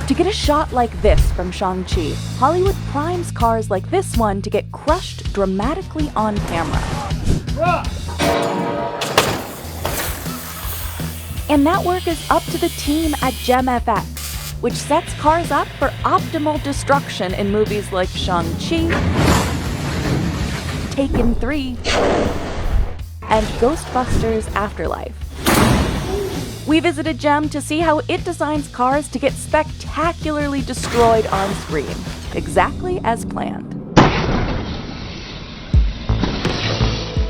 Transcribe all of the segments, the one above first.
To get a shot like this from Shang-Chi, Hollywood primes cars like this one to get crushed dramatically on camera. And that work is up to the team at GemFX, which sets cars up for optimal destruction in movies like Shang-Chi, Taken 3, and Ghostbusters Afterlife. We visited Gem to see how it designs cars to get spectacularly destroyed on screen, exactly as planned.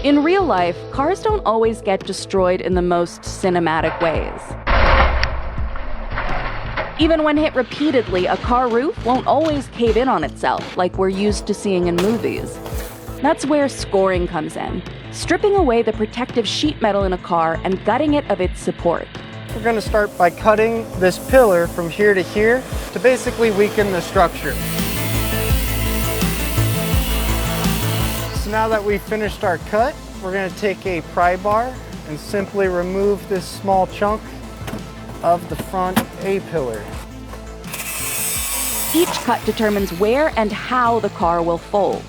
In real life, cars don't always get destroyed in the most cinematic ways. Even when hit repeatedly, a car roof won't always cave in on itself like we're used to seeing in movies. That's where scoring comes in, stripping away the protective sheet metal in a car and gutting it of its support. We're going to start by cutting this pillar from here to here to basically weaken the structure. So now that we've finished our cut, we're going to take a pry bar and simply remove this small chunk of the front A-pillar. Each cut determines where and how the car will fold.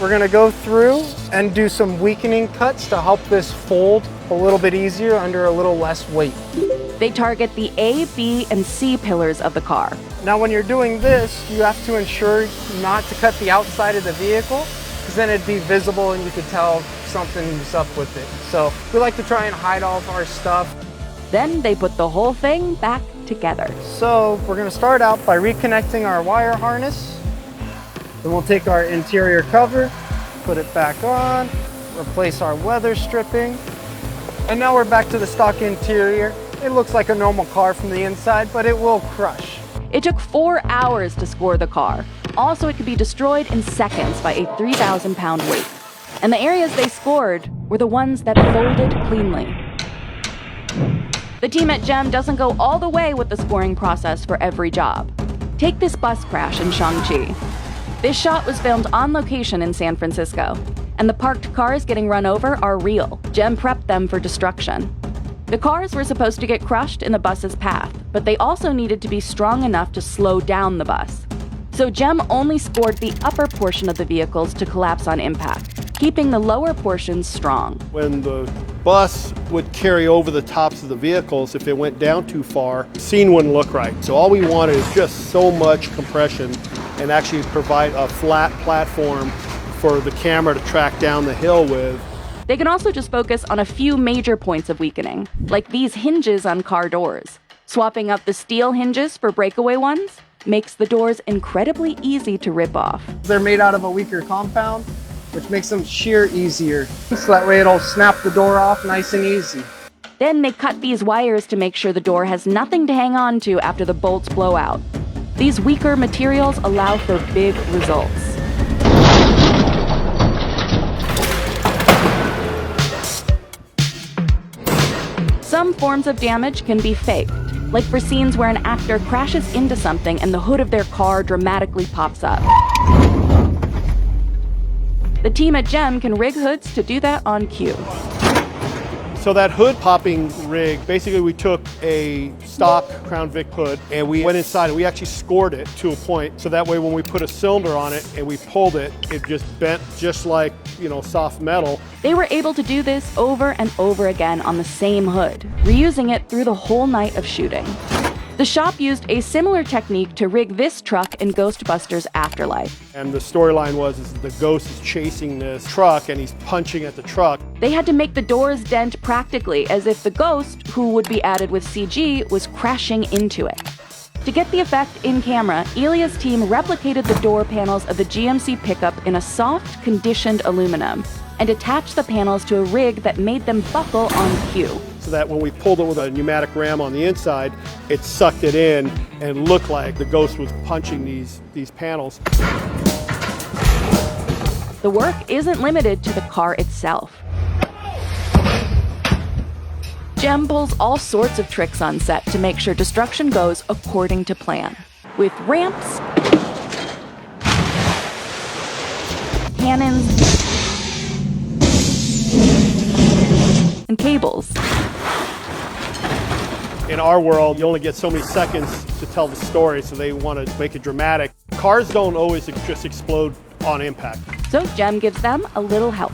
We're going to go through and do some weakening cuts to help this fold a little bit easier under a little less weight. They target the A, B, and C pillars of the car. Now when you're doing this, you have to ensure not to cut the outside of the vehicle, because then it'd be visible and you could tell something's up with it. So we like to try and hide all of our stuff. Then they put the whole thing back together. So we're going to start out by reconnecting our wire harness. Then we'll take our interior cover, put it back on, replace our weather stripping, and now we're back to the stock interior. It looks like a normal car from the inside, but it will crush. It took 4 hours to score the car. Also, it could be destroyed in seconds by a 3,000-pound weight. And the areas they scored were the ones that folded cleanly. The team at Gem doesn't go all the way with the scoring process for every job. Take this bus crash in Shang-Chi. This shot was filmed on location in San Francisco, and the parked cars getting run over are real. Gem prepped them for destruction. The cars were supposed to get crushed in the bus's path, but they also needed to be strong enough to slow down the bus. So Gem only scored the upper portion of the vehicles to collapse on impact, keeping the lower portions strong. When the bus would carry over the tops of the vehicles, if it went down too far, the scene wouldn't look right. So all we wanted is just so much compression and actually provide a flat platform for the camera to track down the hill with. They can also just focus on a few major points of weakening, like these hinges on car doors. Swapping out the steel hinges for breakaway ones makes the doors incredibly easy to rip off. They're made out of a weaker compound, which makes them shear easier. So that way it'll snap the door off nice and easy. Then they cut these wires to make sure the door has nothing to hang on to after the bolts blow out. These weaker materials allow for big results. Some forms of damage can be faked, like for scenes where an actor crashes into something and the hood of their car dramatically pops up. The team at Gem can rig hoods to do that on cue. So that hood popping rig, basically we took a stock Crown Vic hood and we went inside and we actually scored it to a point. So that way when we put a cylinder on it and we pulled it, it just bent just like, soft metal. They were able to do this over and over again on the same hood, reusing it through the whole night of shooting. The shop used a similar technique to rig this truck in Ghostbusters Afterlife. And the storyline was the ghost is chasing this truck and he's punching at the truck. They had to make the doors dent practically, as if the ghost, who would be added with CG, was crashing into it. To get the effect in camera, Elia's team replicated the door panels of the GMC pickup in a soft, conditioned aluminum and attached the panels to a rig that made them buckle on cue. So that when we pulled it with a pneumatic ram on the inside, it sucked it in and looked like the ghost was punching these panels. The work isn't limited to the car itself. Gem pulls all sorts of tricks on set to make sure destruction goes according to plan. With ramps, cannons, and cables. In our world, you only get so many seconds to tell the story, so they want to make it dramatic. Cars don't always just explode on impact. So Jem gives them a little help.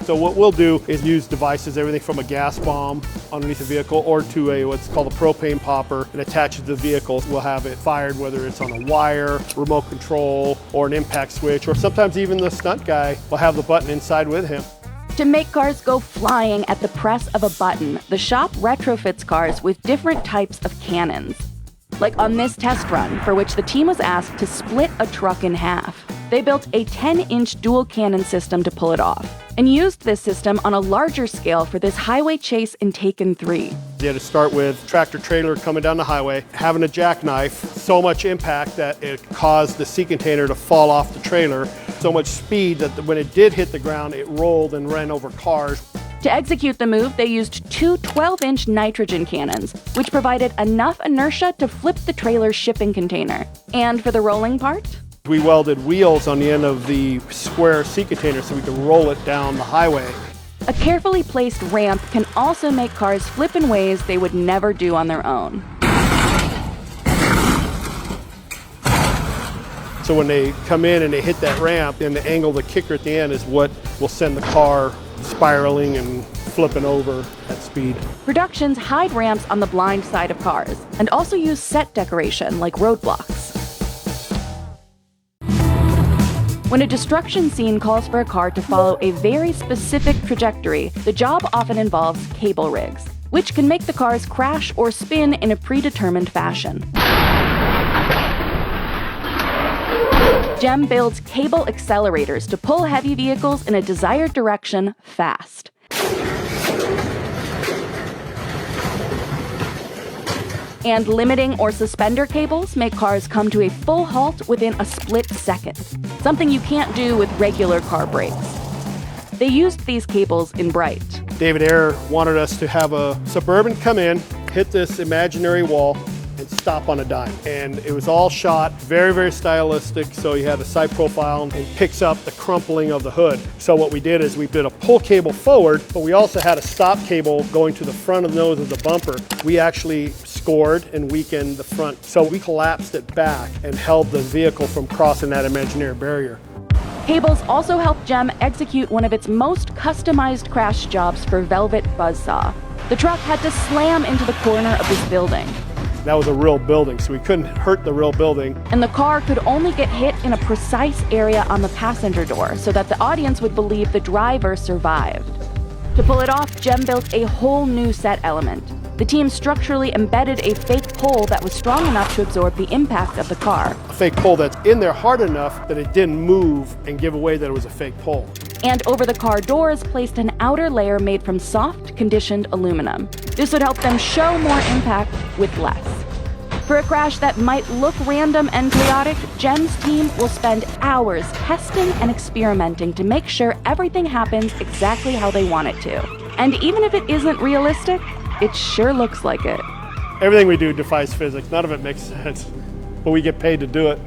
So what we'll do is use devices, everything from a gas bomb underneath the vehicle or to a what's called a propane popper, and attach it to the vehicle. We'll have it fired, whether it's on a wire, remote control, or an impact switch, or sometimes even the stunt guy will have the button inside with him. To make cars go flying at the press of a button, the shop retrofits cars with different types of cannons. Like on this test run, for which the team was asked to split a truck in half. They built a 10-inch dual cannon system to pull it off, and used this system on a larger scale for this highway chase in Taken 3. You had to start with tractor trailer coming down the highway, having a jackknife, so much impact that it caused the sea container to fall off the trailer, so much speed that when it did hit the ground, it rolled and ran over cars. To execute the move, they used two 12-inch nitrogen cannons, which provided enough inertia to flip the trailer's shipping container. And for the rolling part? We welded wheels on the end of the square sea container so we could roll it down the highway. A carefully placed ramp can also make cars flip in ways they would never do on their own. So when they come in and they hit that ramp, then the angle of the kicker at the end is what will send the car spiraling and flipping over at speed. Productions hide ramps on the blind side of cars, and also use set decoration like roadblocks. When a destruction scene calls for a car to follow a very specific trajectory, the job often involves cable rigs, which can make the cars crash or spin in a predetermined fashion. Jem builds cable accelerators to pull heavy vehicles in a desired direction fast. And limiting or suspender cables make cars come to a full halt within a split second, something you can't do with regular car brakes. They used these cables in Bright. David Ayer wanted us to have a Suburban come in, hit this imaginary wall, and stop on a dime. And it was all shot very, very stylistic. So you had a side profile and picks up the crumpling of the hood. So what we did is we did a pull cable forward, but we also had a stop cable going to the front of the nose of the bumper. We actually scored and weakened the front. So we collapsed it back and held the vehicle from crossing that imaginary barrier. Cables also helped Jem execute one of its most customized crash jobs for Velvet Buzzsaw. The truck had to slam into the corner of this building. That was a real building, so we couldn't hurt the real building. And the car could only get hit in a precise area on the passenger door so that the audience would believe the driver survived. To pull it off, Jem built a whole new set element. The team structurally embedded a fake pole that was strong enough to absorb the impact of the car. A fake pole that's in there hard enough that it didn't move and give away that it was a fake pole. And over the car doors placed an outer layer made from soft, conditioned aluminum. This would help them show more impact with less. For a crash that might look random and chaotic, Jem's team will spend hours testing and experimenting to make sure everything happens exactly how they want it to. And even if it isn't realistic, it sure looks like it. Everything we do defies physics. None of it makes sense, but we get paid to do it.